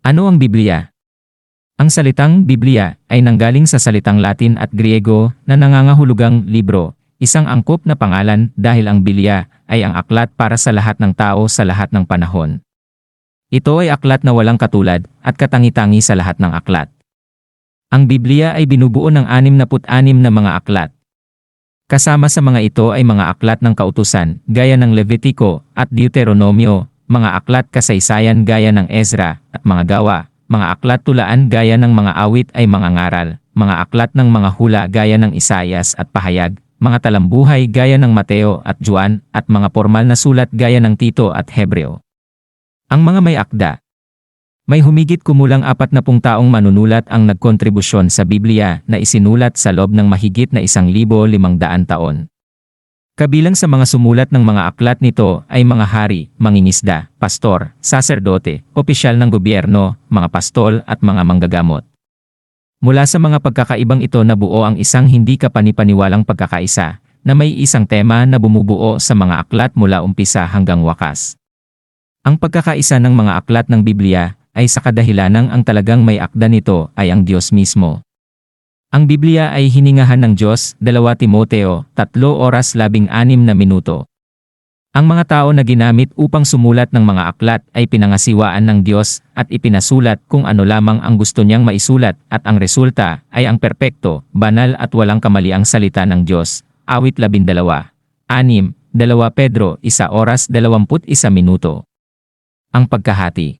Ano ang Biblia? Ang salitang Biblia ay nanggaling sa salitang Latin at Griego na nangangahulugang libro, isang angkop na pangalan dahil ang Biblia ay ang aklat para sa lahat ng tao sa lahat ng panahon. Ito ay aklat na walang katulad at katangi-tangi sa lahat ng aklat. Ang Biblia ay binubuo ng 66 na mga aklat. Kasama sa mga ito ay mga aklat ng kautusan gaya ng Levitico at Deuteronomio, mga aklat kasaysayan gaya ng Ezra at mga gawa, mga aklat tulaan gaya ng mga awit ay mga ngaral, mga aklat ng mga hula gaya ng Isayas at Pahayag, mga talambuhay gaya ng Mateo at Juan, at mga formal na sulat gaya ng Tito at Hebreo. Ang mga may akda. May humigit kumulang 40 taong manunulat ang nagkontribusyon sa Biblia na isinulat sa loob ng mahigit na 1,500 taon. Kabilang sa mga sumulat ng mga aklat nito ay mga hari, mangingisda, pastor, saserdote, opisyal ng gobyerno, mga pastol at mga manggagamot. Mula sa mga pagkakaibang ito nabuo ang isang hindi kapanipaniwalang pagkakaisa, na may isang tema na bumubuo sa mga aklat mula umpisa hanggang wakas. Ang pagkakaisa ng mga aklat ng Biblia ay sa kadahilanang ang talagang may akda nito ay ang Diyos mismo. Ang Biblia ay hiningahan ng Diyos, 2 Timoteo, 3:16. Ang mga tao na ginamit upang sumulat ng mga aklat ay pinangasiwaan ng Diyos at ipinasulat kung ano lamang ang gusto niyang maisulat at ang resulta ay ang perpekto, banal at walang kamaliang salita ng Diyos. Awit 12:6, 2 Pedro 1:21. Ang pagkahati.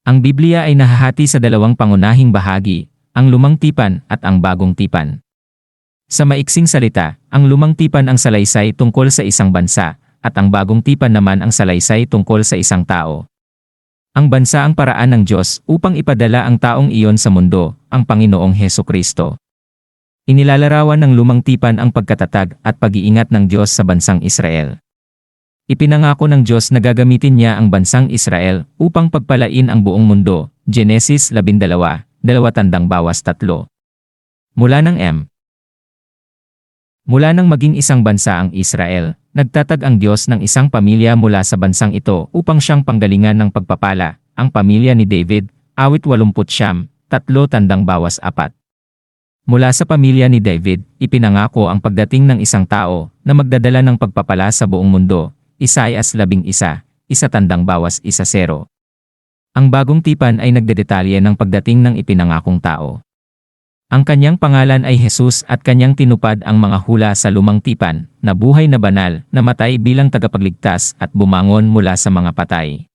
Ang Biblia ay nahahati sa dalawang pangunahing bahagi, ang Lumang Tipan at ang Bagong Tipan. Sa maiksing salita, ang Lumang Tipan ang salaysay tungkol sa isang bansa, at ang Bagong Tipan naman ang salaysay tungkol sa isang tao. Ang bansa ang paraan ng Diyos upang ipadala ang taong iyon sa mundo, ang Panginoong Hesukristo. Inilalarawan ng Lumang Tipan ang pagkatatag at pag-iingat ng Diyos sa bansang Israel. Ipinangako ng Diyos na gagamitin niya ang bansang Israel upang pagpalain ang buong mundo. Genesis 12, 2:3. Mula nang maging isang bansa ang Israel, nagtatag ang Diyos ng isang pamilya mula sa bansang ito upang siyang panggalingan ng pagpapala, ang pamilya ni David, awit 80, 3:4. Mula sa pamilya ni David, ipinangako ang pagdating ng isang tao na magdadala ng pagpapala sa buong mundo, Isaias 11, 1:10. Ang Bagong Tipan ay nagdedetalye ng pagdating ng ipinangakong tao. Ang kanyang pangalan ay Jesus at kanyang tinupad ang mga hula sa Lumang Tipan, na buhay na banal, namatay bilang tagapagligtas at bumangon mula sa mga patay.